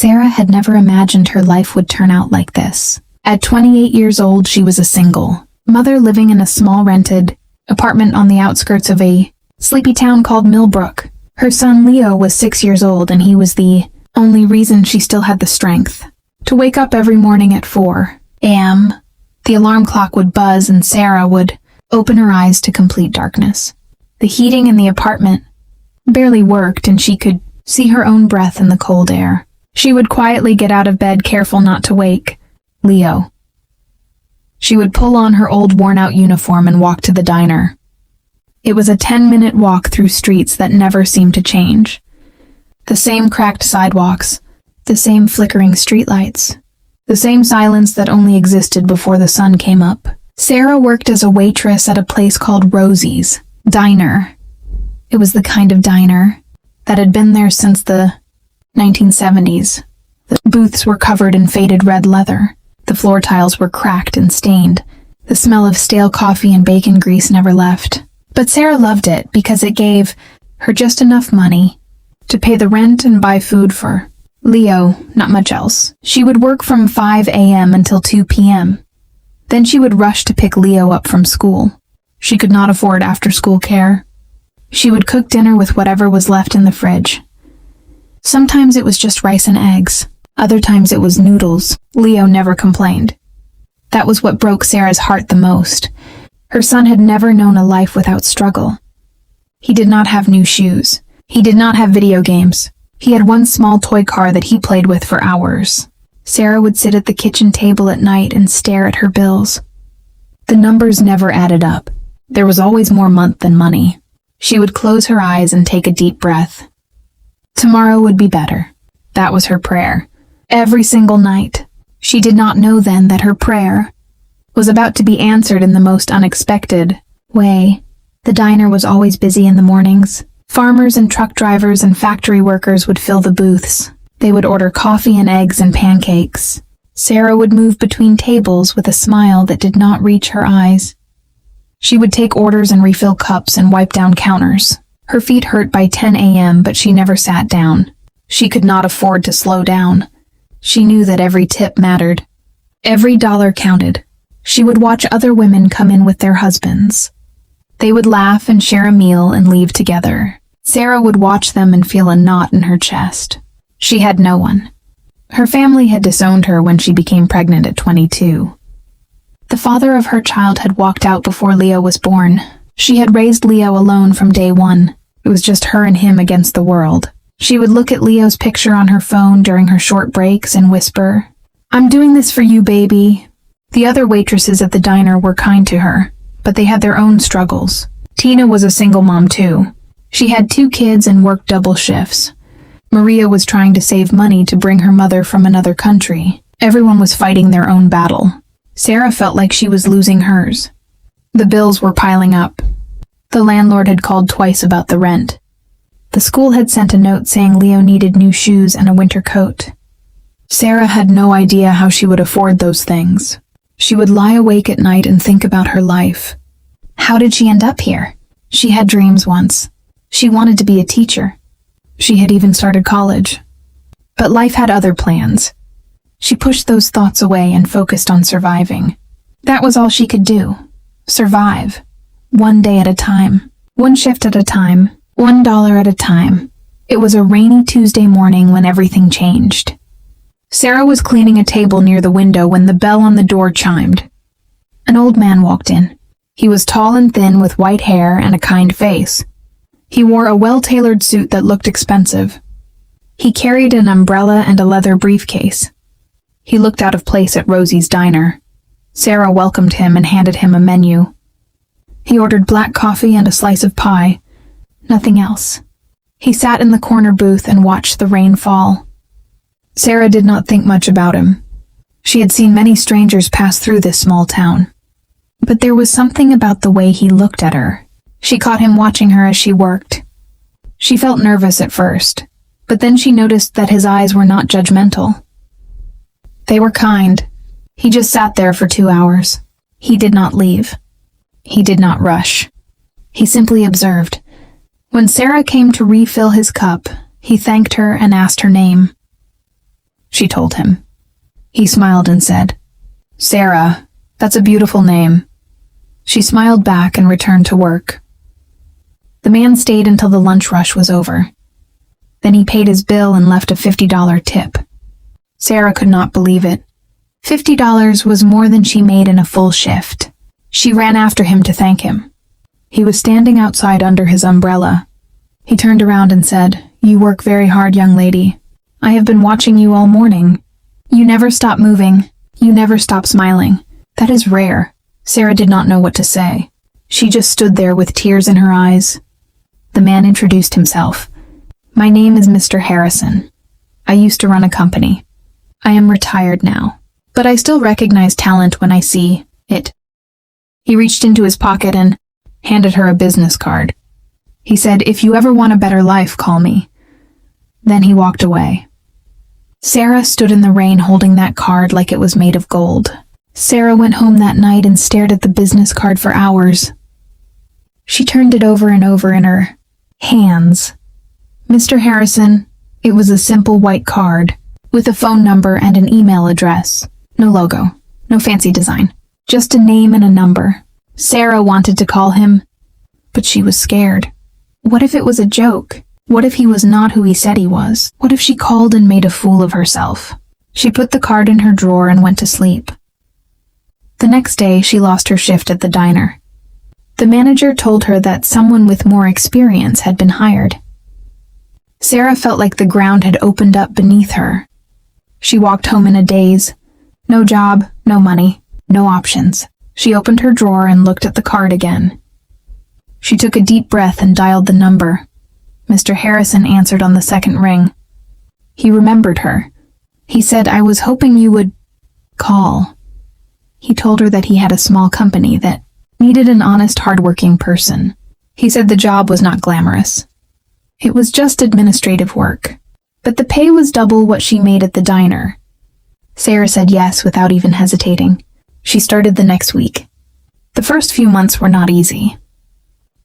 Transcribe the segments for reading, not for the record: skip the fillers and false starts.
Sarah had never imagined her life would turn out like this. At 28 years old, she was a single mother living in a small rented apartment on the outskirts of a sleepy town called Millbrook. Her son Leo was 6 years old, and he was the only reason she still had the strength to wake up every morning at 4 a.m. The alarm clock would buzz and Sarah would open her eyes to complete darkness. The heating in the apartment barely worked, and she could see her own breath in the cold air. She would quietly get out of bed, careful not to wake Leo. She would pull on her old worn-out uniform and walk to the diner. It was a 10-minute walk through streets that never seemed to change. The same cracked sidewalks, the same flickering streetlights, the same silence that only existed before the sun came up. Sarah worked as a waitress at a place called Rosie's Diner. It was the kind of diner that had been there since the 1970s. The booths were covered in faded red leather. The floor tiles were cracked and stained. The smell of stale coffee and bacon grease never left. But Sarah loved it because it gave her just enough money to pay the rent and buy food for Leo, not much else. She would work from 5 a.m. until 2 p.m. Then she would rush to pick Leo up from school. She could not afford after-school care. She would cook dinner with whatever was left in the fridge. Sometimes it was just rice and eggs. Other times it was noodles. Leo never complained. That was what broke Sarah's heart the most. Her son had never known a life without struggle. He did not have new shoes. He did not have video games. He had one small toy car that he played with for hours. Sarah would sit at the kitchen table at night and stare at her bills. The numbers never added up. There was always more month than money. She would close her eyes and take a deep breath. Tomorrow would be better. That was her prayer. Every single night. She did not know then that her prayer was about to be answered in the most unexpected way. The diner was always busy in the mornings. Farmers and truck drivers and factory workers would fill the booths. They would order coffee and eggs and pancakes. Sarah would move between tables with a smile that did not reach her eyes. She would take orders and refill cups and wipe down counters. Her feet hurt by 10 a.m., but she never sat down. She could not afford to slow down. She knew that every tip mattered. Every dollar counted. She would watch other women come in with their husbands. They would laugh and share a meal and leave together. Sarah would watch them and feel a knot in her chest. She had no one. Her family had disowned her when she became pregnant at 22. The father of her child had walked out before Leo was born. She had raised Leo alone from day one. It was just her and him against the world. She would look at Leo's picture on her phone during her short breaks and whisper, "I'm doing this for you, baby." The other waitresses at the diner were kind to her, but they had their own struggles. Tina was a single mom too. She had 2 kids and worked double shifts. Maria was trying to save money to bring her mother from another country. Everyone was fighting their own battle. Sarah felt like she was losing hers. The bills were piling up. The landlord had called twice about the rent. The school had sent a note saying Leo needed new shoes and a winter coat. Sarah had no idea how she would afford those things. She would lie awake at night and think about her life. How did she end up here? She had dreams once. She wanted to be a teacher. She had even started college. But life had other plans. She pushed those thoughts away and focused on surviving. That was all she could do. Survive. One day at a time. One shift at a time. $1 at a time. It was a rainy Tuesday morning when everything changed. Sarah was cleaning a table near the window when the bell on the door chimed. An old man walked in. He was tall and thin with white hair and a kind face. He wore a well-tailored suit that looked expensive. He carried an umbrella and a leather briefcase. He looked out of place at Rosie's Diner. Sarah welcomed him and handed him a menu. He ordered black coffee and a slice of pie. Nothing else. He sat in the corner booth and watched the rain fall. Sarah did not think much about him. She had seen many strangers pass through this small town. But there was something about the way he looked at her. She caught him watching her as she worked. She felt nervous at first, but then she noticed that his eyes were not judgmental. They were kind. He just sat there for 2 hours. He did not leave. He did not rush. He simply observed. When Sarah came to refill his cup, he thanked her and asked her name. she told him. He smiled and said, "Sarah, that's a beautiful name." She smiled back and returned to work. The man stayed until the lunch rush was over. Then he paid his bill and left a $50 tip. Sarah could not believe it. $50 was more than she made in a full shift. She ran after him to thank him. He was standing outside under his umbrella. He turned around and said, "You work very hard, young lady. I have been watching you all morning. You never stop moving. You never stop smiling. That is rare." Sarah did not know what to say. She just stood there with tears in her eyes. The man introduced himself. "My name is Mr. Harrison. I used to run a company. I am retired now, but I still recognize talent when I see it." He reached into his pocket and handed her a business card. He said, "If you ever want a better life, call me." Then he walked away. Sarah stood in the rain holding that card like it was made of gold. Sarah went home that night and stared at the business card for hours. She turned it over and over in her hands. Mr. Harrison, it was a simple white card with a phone number and an email address. No logo, no fancy design, just a name and a number. Sarah wanted to call him, but she was scared. What if it was a joke? What if he was not who he said he was? What if she called and made a fool of herself? She put the card in her drawer and went to sleep. The next day, she lost her shift at the diner. The manager told her that someone with more experience had been hired. Sarah felt like the ground had opened up beneath her. She walked home in a daze. No job, no money, no options. She opened her drawer and looked at the card again. She took a deep breath and dialed the number. Mr. Harrison answered on the second ring. He remembered her. He said, "I was hoping you would call." He told her that he had a small company that needed an honest, hardworking person. He said the job was not glamorous. It was just administrative work. But the pay was double what she made at the diner. Sarah said yes without even hesitating. She started the next week. The first few months were not easy.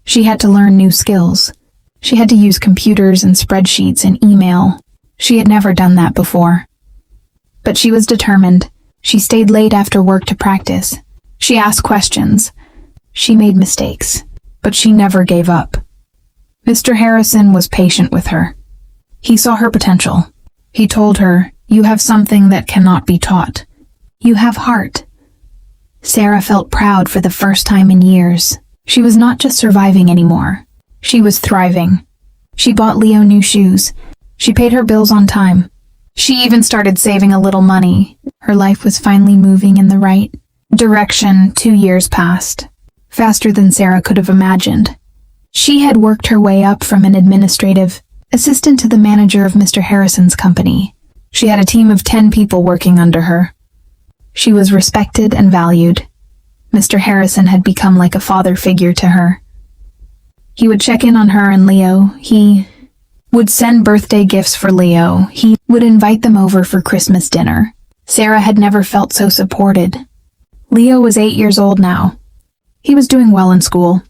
She had to learn new skills. She had to use computers and spreadsheets and email. She had never done that before. But she was determined. She stayed late after work to practice. She asked questions. She made mistakes, but she never gave up. Mr. Harrison was patient with her. He saw her potential. He told her, "You have something that cannot be taught. You have heart." Sarah felt proud for the first time in years. She was not just surviving anymore. She was thriving. She bought Leo new shoes. She paid her bills on time. She even started saving a little money. Her life was finally moving in the right direction. 2 years passed, faster than Sarah could have imagined. She had worked her way up from an administrative assistant to the manager of Mr. Harrison's company. She had a team of 10 people working under her. She was respected and valued. Mr. Harrison had become like a father figure to her. He would check in on her and Leo. He would send birthday gifts for Leo. He would invite them over for Christmas dinner. Sarah had never felt so supported. Leo was 8 years old now. He was doing well in school.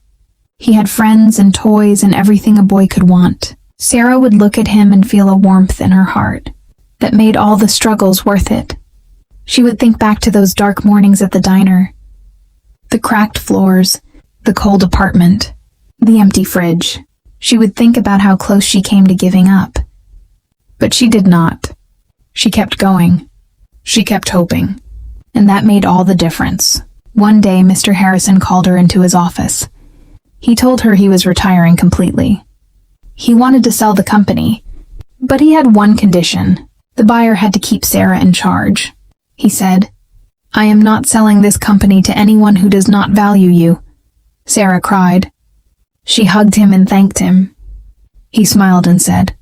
He had friends and toys and everything a boy could want. Sarah would look at him and feel a warmth in her heart that made all the struggles worth it. She would think back to those dark mornings at the diner. The cracked floors, the cold apartment, the empty fridge. She would think about how close she came to giving up. But she did not. She kept going. She kept hoping. And that made all the difference. One day, Mr. Harrison called her into his office. He told her he was retiring completely. He wanted to sell the company, but he had one condition. The buyer had to keep Sarah in charge. He said, "I am not selling this company to anyone who does not value you." Sarah cried. She hugged him and thanked him. He smiled and said,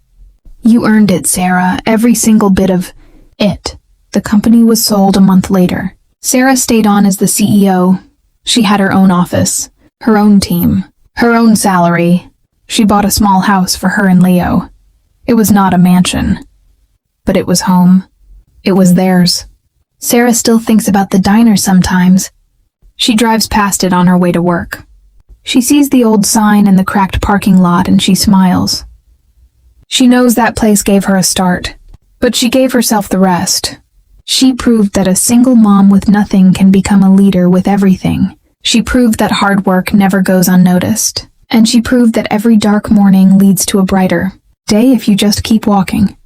"You earned it, Sarah, every single bit of it." The company was sold a month later. Sarah stayed on as the CEO. She had her own office, her own team, her own salary. She bought a small house for her and Leo. It was not a mansion, but it was home. It was theirs. Sarah still thinks about the diner sometimes. She drives past it on her way to work. She sees the old sign in the cracked parking lot and she smiles. She knows that place gave her a start, But she gave herself the rest. She proved that a single mom with nothing can become a leader with everything. She proved that hard work never goes unnoticed. And she proved that every dark morning leads to a brighter day if you just keep walking.